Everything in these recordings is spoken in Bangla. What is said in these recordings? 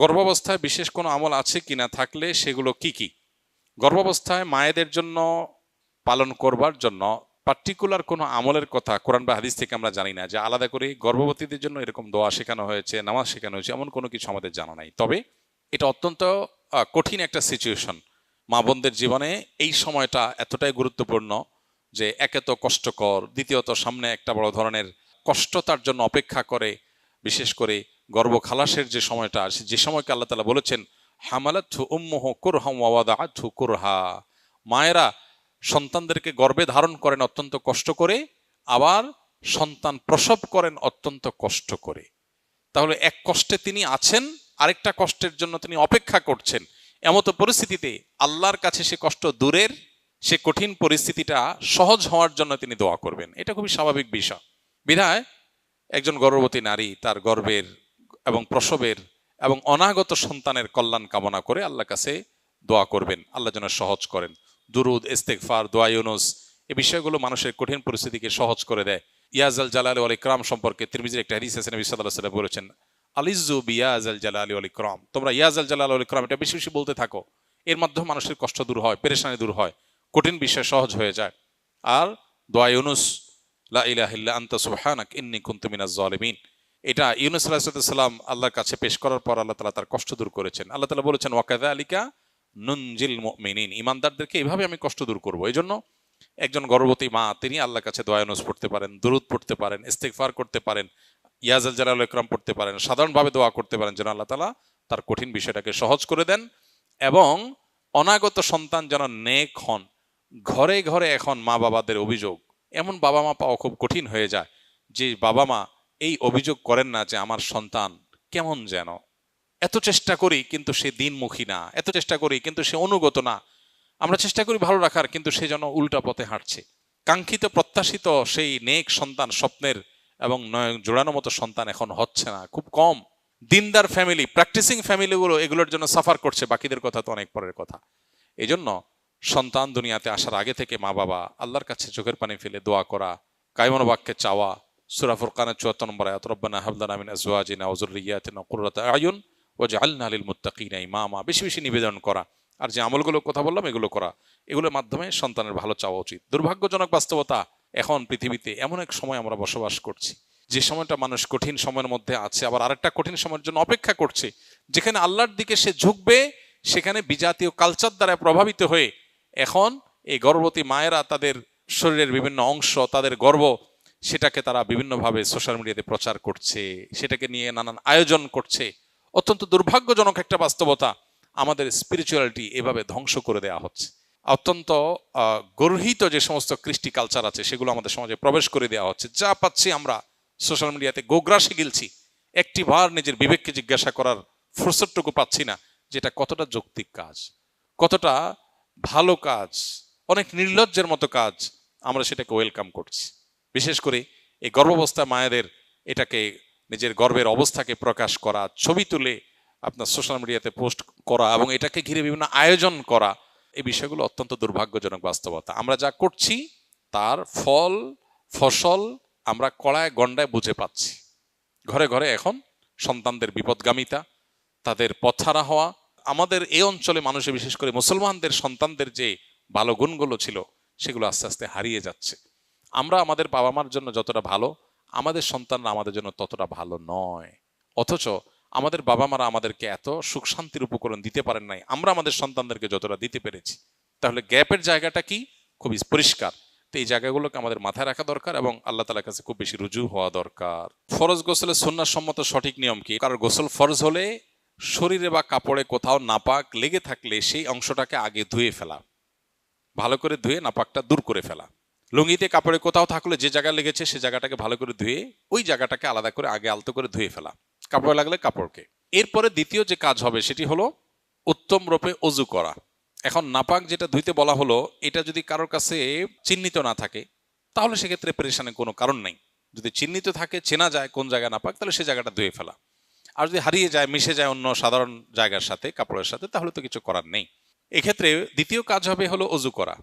গর্ভাবস্থায় বিশেষ কোনো আমল আছে কিনা, থাকলে সেগুলো কি কি? গর্ভাবস্থায় মায়েদের জন্য পালন করবার জন্য পার্টিকুলার কোনো আমলের কথা কোরআন বা হাদিস থেকে আমরা জানি না, যে আলাদা করে গর্ভবতীদের জন্য এরকম দোয়া শেখানো হয়েছে, নামাজ শেখানো হয়েছে, এমন কোনো কিছু আমাদের জানা নাই। তবে এটা অত্যন্ত কঠিন একটা সিচুয়েশন মা বোনদের জীবনে। এই সময়টা এতটাই গুরুত্বপূর্ণ যে একে তো কষ্টকর, দ্বিতীয়ত সামনে একটা বড় ধরনের কষ্ট তার জন্য অপেক্ষা করে। বিশেষ করে গর্ভ খালাসের যে সময়টা, যে সময়কে আল্লাহ তাআলা বলেছেন হামালাতহু উম্মুহু কুরহাম ওয়া ওয়াদাআতহু কুরহা, মায়েরা সন্তানদেরকে গর্ভে ধারণ করেন অত্যন্ত কষ্ট করে, আবার সন্তান প্রসব করেন অত্যন্ত কষ্ট করে। তাহলে এক কষ্টে তিনি আছেন, আরেকটা কষ্টের জন্য তিনি অপেক্ষা করছেন। এমতো পরিস্থিতিতে আল্লাহর কাছে সে কষ্ট দূরের, সে কঠিন পরিস্থিতিটা সহজ হওয়ার জন্য তিনি দোয়া করবেন। এটা খুবই স্বাভাবিক বিষয়। বিধায় একজন গর্ভবতী নারী তার গর্ভের এবং প্রসবের এবং অনাগত সন্তানের কল্যাণ কামনা করে আল্লাহর কাছে দোয়া করবেন, আল্লাহ যেন সহজ করেন। দুরুদ, ইস্তেগফার, দোয়া ইউনুস, এই বিষয়গুলো মানুষের কঠিন পরিস্থিতিকে সহজ করে দেয়। ইয়াজাল জালালি ওয়াল ইকরাম সম্পর্কে তিরমিজির একটা হাদিস আছে, নবী সাল্লাল্লাহু আলাইহি ওয়াসাল্লাম বলেছেন আলিজু বিয়াজাল জালালি ওয়াল ইকরাম, তোমরা ইয়াজাল জালালি ওয়াল ইকরাম এটা বেশি বেশি বলতে থাকো। এর মাধ্যমে মানুষের কষ্ট দূর হয়, পেরেশানি দূর হয়, কঠিন বিষয় সহজ হয়ে যায়। আর দোয়া ইউনুস, লা ইলাহা ইল্লা আনতা সুবহানাক ইন্নী কুনতু মিনাজ জালিমিন, এটা ইউনুস আলাইহিস সালাম আল্লাহর কাছে পেশ করার পর আল্লাহ তাআলা তার কষ্ট দূর করেছেন। আল্লাহ তাআলা বলেছেন ওয়াকাযালিকা নুনজিল মুমিনিন, ঈমানদারদেরকে এইভাবে আমি কষ্ট দূর করব। এইজন্য একজন গর্ভবতী মা তিনি আল্লাহর কাছে দোয়া ইউনুস পড়তে পারেন, দুরূদ পড়তে পারেন, ইস্তিগফার করতে পারেন, ইয়াজাল জালাল ইকরাম পড়তে পারেন, সাধারণভাবে দোয়া করতে পারেন যেন আল্লাহ তাআলা তার কঠিন বিষয়টাকে সহজ করে দেন এবং অনাগত সন্তান যেন নেক হন। ঘরে ঘরে এখন মা বাবাদের অভিযোগ, এমন বাবা মা পাওয়া খুব কঠিন হয়ে যায় যে বাবা মা এই অভিযোগ করেন না যে আমার সন্তান কেমন যেন, এত চেষ্টা করি কিন্তু সে দিনমুখী না, এত চেষ্টা করি কিন্তু সে অনুগত না, আমরা চেষ্টা করি ভালো রাখার কিন্তু সে যেন উল্টা পথে হাঁটছে। কাঙ্ক্ষিত প্রত্যাশিত সেই নেক সন্তান, স্বপ্নের এবং জোড়ানো মতো সন্তান এখন হচ্ছে না, খুব কম। দিনদার ফ্যামিলি, প্র্যাকটিসিং ফ্যামিলিগুলো এগুলোর জন্য সাফার করছে, বাকিদের কথা তো অনেক পরের কথা। এই জন্য সন্তান দুনিয়াতে আসার আগে থেকে মা বাবা আল্লাহর কাছে চোখের পানি ফেলে দোয়া করা, কায়মন বাক্যে চাওয়া, সূরা ফুরকানের ৭৪ নম্বর আয়াত, রব্বানা হাব লানা মিন আজওয়াজিনা ওয়া যুররিয়্যাতিনা কুররাতা আয়ুন ওয়াজআলনা লিল মুত্তাকিনা ইমামা, বেশি বেশি নিবেদন করা। আর যে আমলগুলোর কথা বললাম এগুলো করা, এগুলোর মাধ্যমে সন্তানের ভালো চাওয়া উচিত। দুর্ভাগ্যজনক বাস্তবতা, এখন পৃথিবীতে এমন এক সময় আমরা বসবাস করছি যে সময়টা মানুষ কঠিন সময়ের মধ্যে আছে, আবার আরেকটা কঠিন সময়ের জন্য অপেক্ষা করছে, যেখানে আল্লাহর দিকে সে ঝুঁকবে, সেখানে বিজাতীয় কালচার দ্বারা প্রভাবিত হয়ে এখন এই গর্ভবতী মায়েরা তাদের শরীরের বিভিন্ন অংশ, তাদের গর্ভ, সেটাকে তারা বিভিন্নভাবে সোশ্যাল মিডিয়াতে প্রচার করছে, সেটাকে নিয়ে নানান আয়োজন করছে। অত্যন্ত দুর্ভাগ্যজনক একটা বাস্তবতা, আমাদের স্পিরিচুয়ালিটি এভাবে ধ্বংস করে দেওয়া হচ্ছে। অত্যন্ত গর্হিত যে সমস্ত কৃষ্টি কালচার আছে সেগুলো আমাদের সমাজে প্রবেশ করে দেওয়া হচ্ছে। যা পাচ্ছি আমরা সোশ্যাল মিডিয়াতে গোগ্রাসে গিলছি, একটি বার নিজের বিবেককে জিজ্ঞাসা করার ফুরসতটুকু পাচ্ছি না যেটা কতটা যৌক্তিক কাজ, কতটা ভালো কাজ, অনেক নির্লজ্জের মতো কাজ, আমরা সেটাকে ওয়েলকাম করছি। বিশেষ করে এই গর্ভাবস্থা মায়েদের এটাকে নিজের গর্ভের অবস্থাকে প্রকাশ করা, ছবি তুলে আপনার সোশ্যাল মিডিয়াতে পোস্ট করা এবং এটাকে ঘিরে বিভিন্ন আয়োজন করা, এই বিষয়গুলো অত্যন্ত দুর্ভাগ্যজনক বাস্তবতা। আমরা যা করছি তার ফসল আমরা কড়ায় গন্ডায় বুঝে পাচ্ছি। ঘরে ঘরে এখন সন্তানদের বিপদগামিতা, তাদের পথহারা হওয়া, আমাদের এই অঞ্চলে মানুষের বিশেষ করে মুসলমানদের সন্তানদের যে ভালো গুণগুলো ছিল সেগুলো আস্তে আস্তে হারিয়ে যাচ্ছে। আমরা আমাদের বাবা মার জন্য যতটা ভালো, আমাদের সন্তানরা আমাদের জন্য ততটা ভালো নয়। অথচ আমাদের বাবা মারা আমাদেরকে এত সুখ শান্তির উপকরণ দিতে পারেন নাই, আমরা আমাদের সন্তানদেরকে যতটা দিতে পেরেছি। তাহলে গ্যাপের জায়গাটা কি, খুবই পরিষ্কার। তো এই জায়গাগুলোকে আমাদের মাথায় রাখা দরকার এবং আল্লাহ তাআলার কাছে খুব বেশি রুজু হওয়া দরকার। ফরজ গোসলের সুন্নাহ সম্মত সঠিক নিয়ম কি? কারণ গোসল ফরজ হলে শরীরে বা কাপড়ে কোথাও নাপাক লেগে থাকলে সেই অংশটাকে আগে ধুয়ে ফেলা, ভালো করে ধুয়ে নাপাকটা দূর করে ফেলা। লুঙ্গিতে কাপড়ে কোথাও থাকলে যে জায়গা লেগেছে সে জায়গাটাকে ভালো করে ধুয়ে ওই জায়গাটাকে আলাদা করে আগে আলতো করে ধুয়ে ফেলা, কাপড় লাগলে কাপড়কে। এরপরে দ্বিতীয় যে কাজ হবে সেটি হলো উত্তম রূপে অজু করা। এখন নাপাক যেটা ধুইতে বলা হলো, এটা যদি কারোর কাছে চিহ্নিত না থাকে তাহলে সেক্ষেত্রে পেরেশানের কোনো কারণ নাই। যদি চিহ্নিত থাকে, চেনা যায় কোন জায়গা নাপাক, তাহলে সে জায়গাটা ধুয়ে ফেলা। আর যদি হারিয়ে যায়, মিশে যায় অন্য সাধারণ জায়গার সাথে, কাপড়ের সাথে, তাহলে তো কিছু করার নেই। এক্ষেত্রে দ্বিতীয় কাজ হবে হলো অজু করা,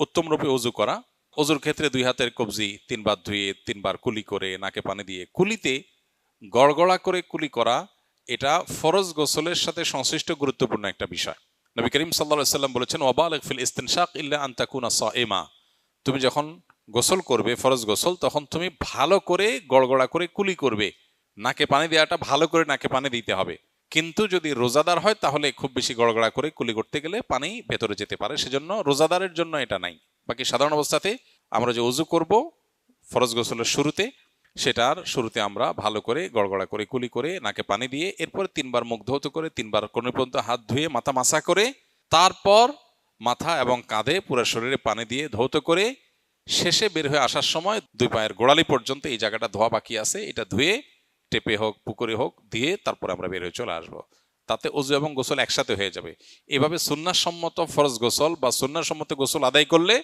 উত্তম রূপে অজু করা। অজুর ক্ষেত্রে 2 হাতের কবজি 3 বার ধুয়ে 3 বার কুলি করে নাকে পানি দিয়ে, কুলিতে গড়গড়া করে কুলি করা, এটা ফরজ গোসলের সাথে সংশ্লিষ্ট গুরুত্বপূর্ণ একটা বিষয়। নবী করিম সাল্লাল্লাহু আলাইহি ওয়াসাল্লাম বলেছেন, ওয়াবালিগ ফিল ইস্তিনশাক ইল্লা আন তাকুনা সাইমা। তুমি যখন গোসল করবে ফরজ গোসল, তখন তুমি ভালো করে গড়গড়া করে কুলি করবে। নাকে পানি দেওয়াটা ভালো করে নাকে পানি দিতে হবে। কিন্তু যদি রোজাদার হয় তাহলে খুব বেশি গড়গড়া করে কুলি করতে গেলে পানি ভেতরে যেতে পারে, সেজন্য রোজাদারের জন্য এটা নাই। বাকি সাধারণ অবস্থাতে আমরা যে ওযু করব ফরজ গোসলের শুরুতে, সেটার শুরুতে আমরা ভালো করে গড়গড়া করে কুলি করে নাকে পানি দিয়ে এরপর 3 বার মুখ ধৌত করে 3 বার কোণ পর্যন্ত হাত ধুয়ে মাথা মাসা করে, তারপর মাথা এবং কাঁধে পুরো শরীরে পানি দিয়ে ধৌত করে শেষে বের হয়ে আসার সময় 2 পায়ের গোড়ালি পর্যন্ত এই জায়গাটা ধোয়া বাকি আছে, এটা ধুয়ে টেপে হোক পুকুরে হোক দিয়ে তারপর আমরা বের হয়ে চলে আসবো। তাতে ওযু এবং গোসল একসাথে হয়ে যাবে। এভাবে সুন্নাহসম্মত ফরজ গোসল বা সুন্নাহসম্মত গোসল আদায় করলে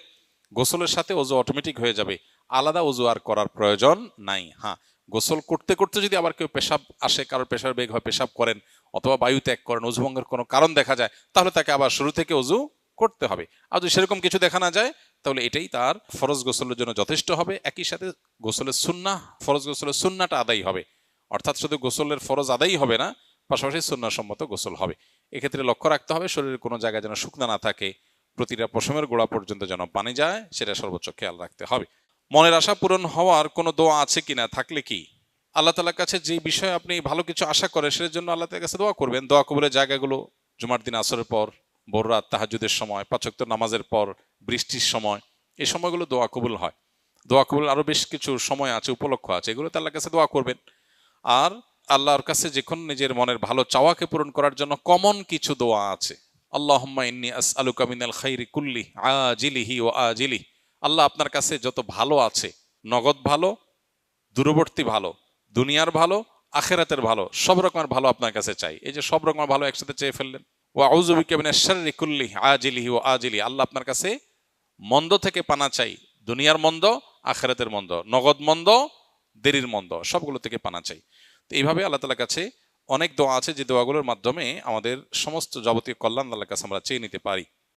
গোসলের সাথে ওযু অটোমেটিক হয়ে যাবে, আলাদা ওযু আর করার প্রয়োজন নাই। হ্যাঁ, গোসল করতে করতে যদি আবার কেউ পেশাব আসে, কারোর পেশার বেগ হয়, পেশাব করেন অথবা বায়ু ত্যাগ করেন, ওযু ভঙ্গের কোনো কারণ দেখা যায়, তাহলে তাকে আবার শুরু থেকে ওযু করতে হবে। আর যদি সেরকম কিছু দেখা না যায় তাহলে এটাই তার ফরজ গোসলের জন্য যথেষ্ট হবে। একই সাথে গোসলের সুন্নাহ, ফরজ গোসলের সুন্নাহটা আদায় হবে, অর্থাৎ শুধু গোসলের ফরজ আদায়ই হবে না, পাশাপাশি সুন্নাহসম্মত গোসল হবে। এক্ষেত্রে লক্ষ্য রাখতে হবে শরীরের কোনো জায়গায় যেন শুকনা না থাকে, প্রতিটা পশমের গোড়া পর্যন্ত যেন পানি যায়, সেটা সর্বোচ্চ খেয়াল রাখতে হবে। মনের আশা পূরণ হওয়ার কোনো দোয়া আছে কিনা, থাকলে কি আল্লাহ তাআলার কাছে যে বিষয়ে আপনি ভালো কিছু আশা করেন সেটার জন্য আল্লাহ তাআলার কাছে দোয়া করবেন। দোয়া কবুলের জায়গাগুলো জুমার দিন আসরের পর, ভোর রাত তাহাজ্জুদের সময়, 5 ওয়াক্ত নামাজের পর, বৃষ্টির সময়, এই সময়গুলো দোয়া কবুল হয়। দোয়া কবুল আরো বেশ কিছু সময় আছে, উপলক্ষ আছে, এগুলোতে আল্লাহর কাছে দোয়া করবেন। আর আল্লাহর কাছে যখন নিজের মনের ভালো চাওয়াকে পূরণ করার জন্য কমন কিছু দোয়া আছে। আল্লাহুম্মা ইন্নী আসআলুকা মিনাল খাইরি কুল্লি আজিলিহি ওয়া আজিলিহি। আল্লাহ, আপনার কাছে যত ভালো আছে, নগদ ভালো, দূরবর্তী ভালো, দুনিয়ার ভালো, আখিরাতের ভালো, সব রকমের ভালো আপনার কাছে চাই। এই যে সব রকমের ভালো একসাথে চেয়ে ফেললেন। ওয়া আউযু বিকা মিনাশ শাররি কুল্লি আজিলিহি ওয়া আজিলিহি। আল্লাহ, আপনার কাছে মন্দ থেকে পানা চাই, দুনিয়ার মন্দ, আখিরাতের মন্দ, নগদ মন্দ, দেরির মন্দ, সবগুলো থেকে পানা চাই। তো এইভাবে আল্লাহ তাআলার কাছে অনেক দোয়া আছে যে দোয়াগুলোর মাধ্যমে আমাদের সমস্ত যাবতীয় কল্যাণ আল্লাহর কাছে আমরা চেয়ে নিতে পারি।